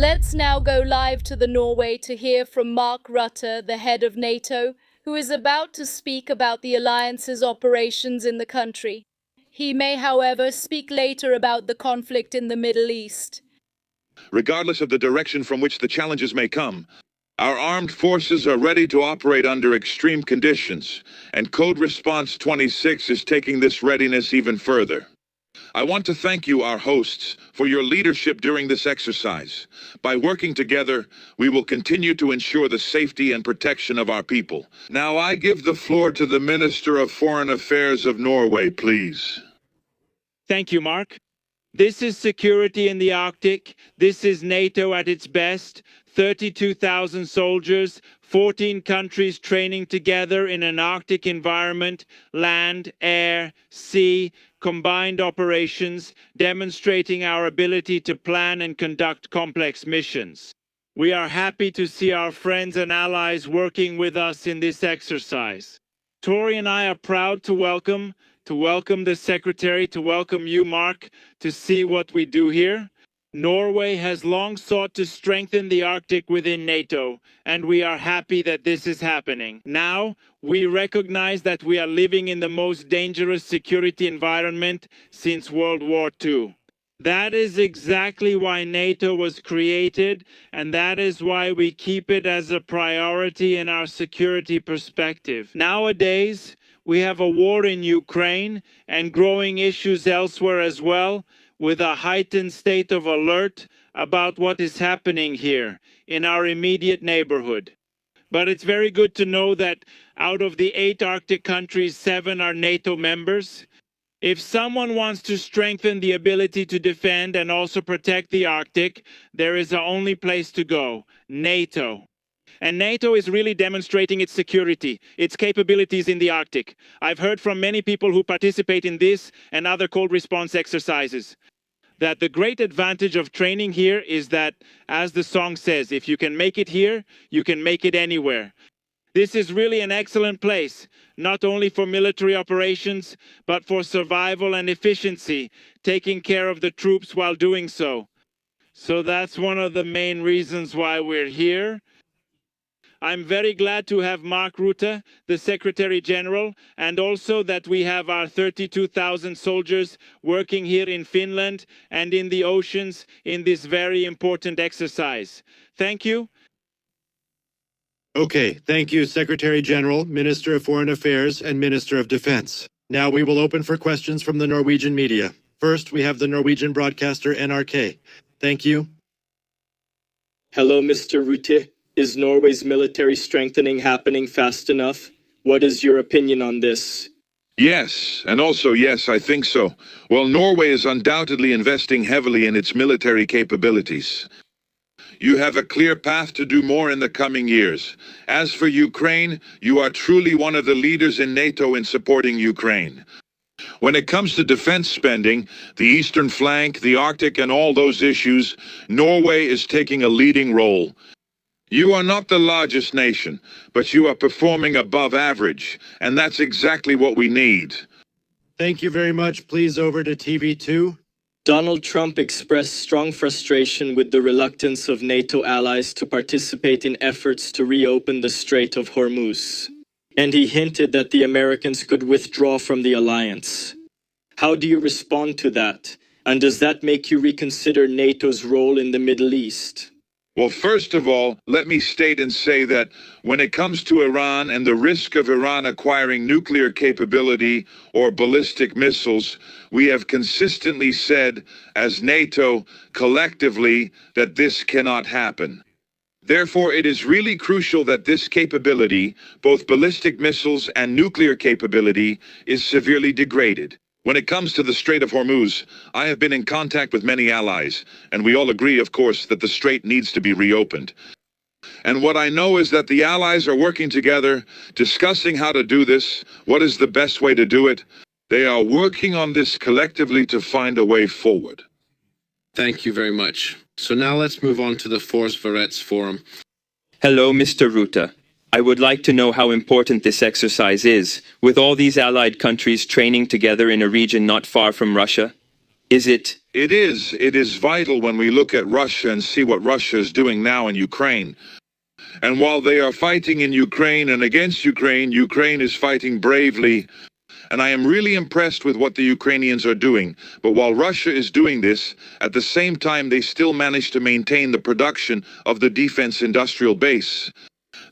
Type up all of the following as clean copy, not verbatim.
Let's now go live to the Norway to hear from Mark Rutte, the head of NATO, who is about to speak about the alliance's operations in the country. He may, however, speak later about the conflict in the Middle East. Regardless of the direction from which the challenges may come, our armed forces are ready to operate under extreme conditions, and Code Response 26 is taking this readiness even further. I want to thank you, our hosts, for your leadership during this exercise. By working together, we will continue to ensure the safety and protection of our people. Now I give the floor to the Minister of Foreign Affairs of Norway, please. Thank you, Mark. This is security in the Arctic. This is NATO at its best. 32,000 soldiers, 14 countries training together in an Arctic environment, land, air, sea, combined operations, demonstrating our ability to plan and conduct complex missions. We are happy to see our friends and allies working with us in this exercise. Tori and I are proud to welcome the Secretary, to welcome you, Mark, to see what we do here. Norway has long sought to strengthen the Arctic within NATO, and we are happy that this is happening. Now, we recognize that we are living in the most dangerous security environment since World War II. That is exactly why NATO was created, and that is why we keep it as a priority in our security perspective. Nowadays, we have a war in Ukraine and growing issues elsewhere as well, with a heightened state of alert about what is happening here in our immediate neighborhood. But it's very good to know that out of the 8 Arctic countries, 7 are NATO members. If someone wants to strengthen the ability to defend and also protect the Arctic, there is the only place to go: NATO. And NATO is really demonstrating its security, its capabilities in the Arctic. I've heard from many people who participate in this and other cold response exercises that the great advantage of training here is that, as the song says, if you can make it here, you can make it anywhere. This is really an excellent place, not only for military operations, but for survival and efficiency, taking care of the troops while doing so. So that's one of the main reasons why we're here. I'm very glad to have Mark Rutte, the Secretary General, and also that we have our 32,000 soldiers working here in Finland and in the oceans in this very important exercise. Thank you. Okay, thank you, Secretary General, Minister of Foreign Affairs, and Minister of Defense. Now we will open for questions from the Norwegian media. First, we have the Norwegian broadcaster NRK. Thank you. Hello, Mr. Rutte. Is Norway's military strengthening happening fast enough? What is your opinion on this? Yes, and also yes, I think so. Well, Norway is undoubtedly investing heavily in its military capabilities. You have a clear path to do more in the coming years. As for Ukraine, you are truly one of the leaders in NATO in supporting Ukraine. When it comes to defense spending, the eastern flank, the Arctic, and all those issues, Norway is taking a leading role. You are not the largest nation, but you are performing above average, and that's exactly what we need. Thank you very much. Please over to TV2. Donald Trump expressed strong frustration with the reluctance of NATO allies to participate in efforts to reopen the Strait of Hormuz. And he hinted that the Americans could withdraw from the alliance. How do you respond to that? And does that make you reconsider NATO's role in the Middle East? Well, first of all, let me state and say that when it comes to Iran and the risk of Iran acquiring nuclear capability or ballistic missiles, we have consistently said, as NATO, collectively, that this cannot happen. Therefore, it is really crucial that this capability, both ballistic missiles and nuclear capability, is severely degraded. When it comes to the Strait of Hormuz, I have been in contact with many allies, and we all agree, of course, that the strait needs to be reopened. And what I know is that the allies are working together, discussing how to do this, what is the best way to do it. They are working on this collectively to find a way forward. Thank you very much. So now let's move on to the Force Varets Forum. Hello, Mr. Rutte. I would like to know how important this exercise is, with all these allied countries training together in a region not far from Russia. Is it? It is. It is vital when we look at Russia and see what Russia is doing now in Ukraine. And while they are fighting in Ukraine and against Ukraine, Ukraine is fighting bravely. And I am really impressed with what the Ukrainians are doing. But while Russia is doing this, at the same time, they still manage to maintain the production of the defense industrial base.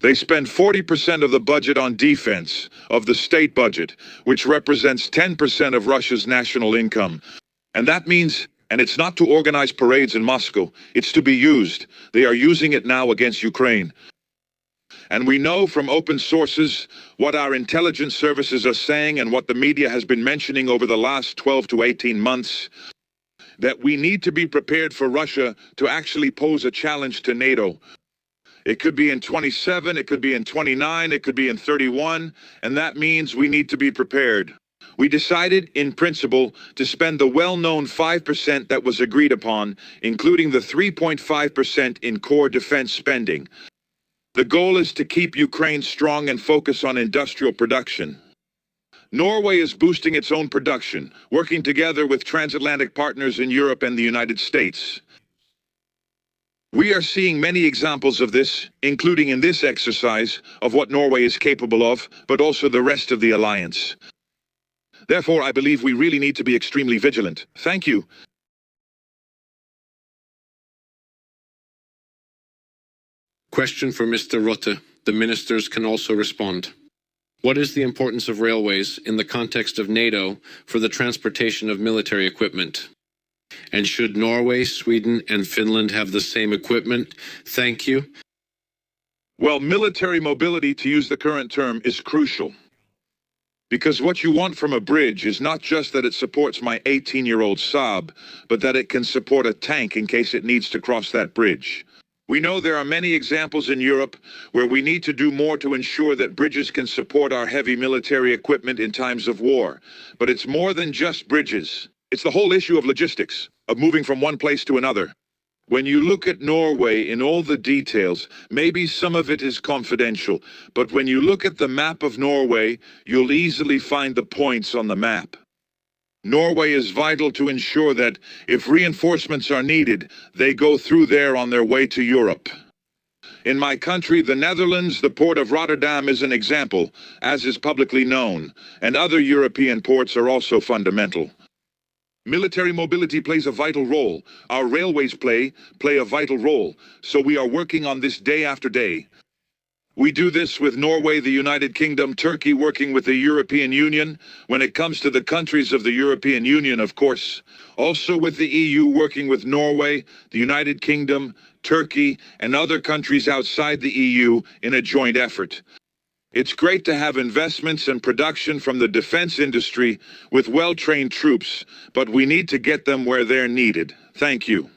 They spend 40% of the budget on defense, of the state budget, which represents 10% of Russia's national income. And that means, and it's not to organize parades in Moscow, it's to be used. They are using it now against Ukraine. And we know from open sources what our intelligence services are saying and what the media has been mentioning over the last 12 to 18 months, that we need to be prepared for Russia to actually pose a challenge to NATO. It could be in 27, it could be in 29, it could be in 31, and that means we need to be prepared. We decided, in principle, to spend the well-known 5% that was agreed upon, including the 3.5% in core defense spending. The goal is to keep Ukraine strong and focus on industrial production. Norway is boosting its own production, working together with transatlantic partners in Europe and the United States. We are seeing many examples of this, including in this exercise, of what Norway is capable of, but also the rest of the alliance. Therefore, I believe we really need to be extremely vigilant. Thank you. Question for Mr. Rutte. The ministers can also respond. What is the importance of railways in the context of NATO for the transportation of military equipment? And should Norway, Sweden, and Finland have the same equipment? Thank you. Well, military mobility, to use the current term, is crucial. Because what you want from a bridge is not just that it supports my 18-year-old Saab, but that it can support a tank in case it needs to cross that bridge. We know there are many examples in Europe where we need to do more to ensure that bridges can support our heavy military equipment in times of war. But it's more than just bridges. It's the whole issue of logistics, of moving from one place to another. When you look at Norway in all the details, maybe some of it is confidential, but when you look at the map of Norway, you'll easily find the points on the map. Norway is vital to ensure that if reinforcements are needed, they go through there on their way to Europe. In my country, the Netherlands, the port of Rotterdam is an example, as is publicly known, and other European ports are also fundamental. Military mobility plays a vital role. Our railways play a vital role, so we are working on this day after day. We do this with Norway, the United Kingdom, Turkey working with the European Union, when it comes to the countries of the European Union, of course. Also with the EU working with Norway, the United Kingdom, Turkey, and other countries outside the EU in a joint effort. It's great to have investments and production from the defense industry with well-trained troops, but we need to get them where they're needed. Thank you.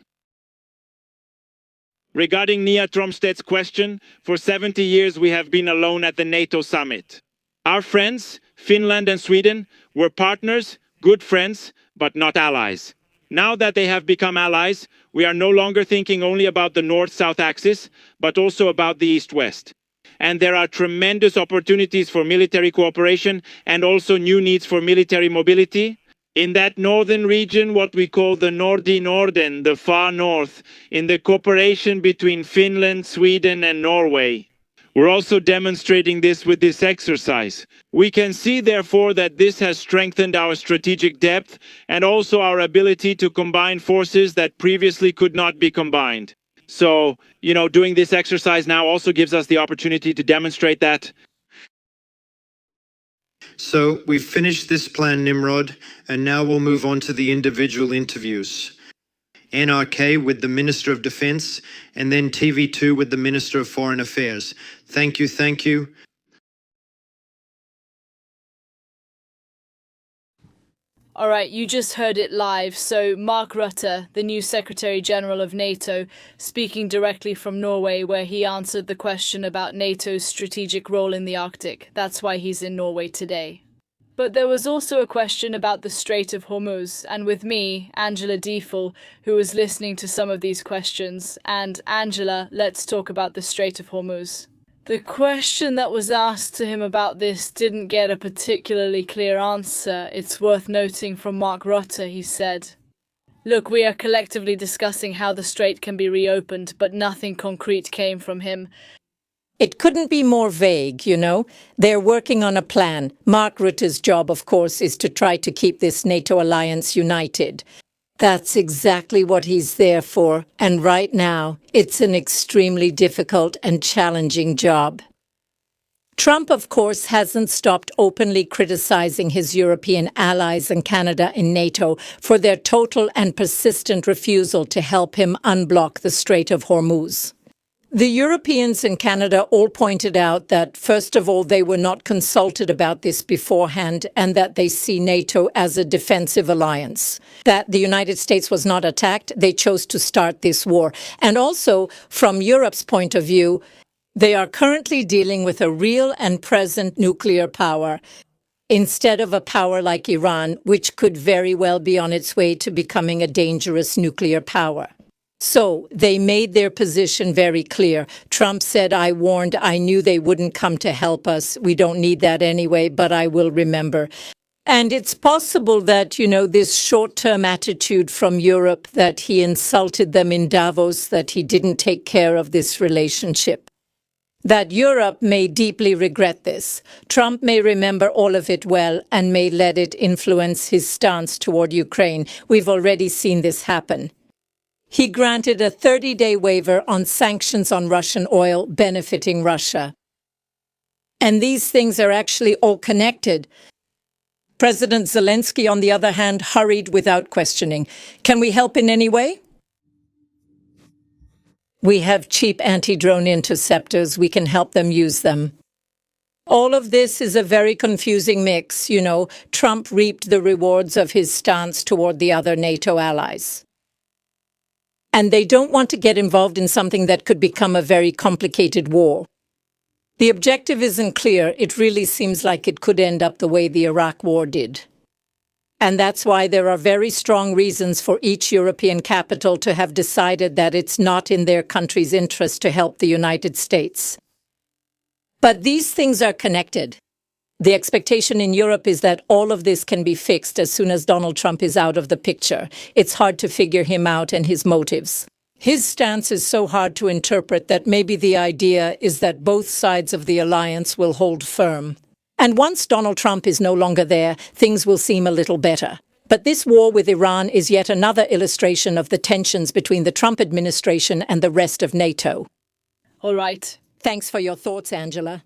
Regarding Nia Tromstedt's question, for 70 years we have been alone at the NATO summit. Our friends, Finland and Sweden, were partners, good friends, but not allies. Now that they have become allies, we are no longer thinking only about the North-South axis, but also about the East-West. And there are tremendous opportunities for military cooperation and also new needs for military mobility. In that northern region, what we call the Nordi Norden, the far north, in the cooperation between Finland, Sweden and Norway. We're also demonstrating this with this exercise. We can see, therefore, that this has strengthened our strategic depth and also our ability to combine forces that previously could not be combined. So, doing this exercise now also gives us the opportunity to demonstrate that. So we've finished this plan, Nimrod, and now we'll move on to the individual interviews. NRK with the Minister of Defense, and then TV2 with the Minister of Foreign Affairs. Thank you, thank you. All right, you just heard it live. So Mark Rutte, the new Secretary General of NATO, speaking directly from Norway, where he answered the question about NATO's strategic role in the Arctic. That's why he's in Norway today. But there was also a question about the Strait of Hormuz, and with me, Angela Diefel, who was listening to some of these questions. And Angela, let's talk about the Strait of Hormuz. The question that was asked to him about this didn't get a particularly clear answer. It's worth noting from Mark Rutte, he said, Look, we are collectively discussing how the strait can be reopened, but nothing concrete came from him. It couldn't be more vague, you know. They're working on a plan. Mark Rutte's job, of course, is to try to keep this NATO alliance united. That's exactly what he's there for. And right now, it's an extremely difficult and challenging job. Trump, of course, hasn't stopped openly criticizing his European allies and Canada in NATO for their total and persistent refusal to help him unblock the Strait of Hormuz. The Europeans and Canada all pointed out that, first of all, they were not consulted about this beforehand and that they see NATO as a defensive alliance. That the United States was not attacked, they chose to start this war. And also, from Europe's point of view, they are currently dealing with a real and present nuclear power, instead of a power like Iran, which could very well be on its way to becoming a dangerous nuclear power. So they made their position very clear. Trump said, I warned, I knew they wouldn't come to help us. We don't need that anyway, but I will remember. And it's possible that, this short-term attitude from Europe, that he insulted them in Davos, that he didn't take care of this relationship. That Europe may deeply regret this. Trump may remember all of it well and may let it influence his stance toward Ukraine. We've already seen this happen. He granted a 30-day waiver on sanctions on Russian oil benefiting Russia. And these things are actually all connected. President Zelensky, on the other hand, hurried without questioning. Can we help in any way? We have cheap anti-drone interceptors. We can help them use them. All of this is a very confusing mix. Trump reaped the rewards of his stance toward the other NATO allies. And they don't want to get involved in something that could become a very complicated war. The objective isn't clear. It really seems like it could end up the way the Iraq War did. And that's why there are very strong reasons for each European capital to have decided that it's not in their country's interest to help the United States. But these things are connected. The expectation in Europe is that all of this can be fixed as soon as Donald Trump is out of the picture. It's hard to figure him out and his motives. His stance is so hard to interpret that maybe the idea is that both sides of the alliance will hold firm. And once Donald Trump is no longer there, things will seem a little better. But this war with Iran is yet another illustration of the tensions between the Trump administration and the rest of NATO. All right. Thanks for your thoughts, Angela.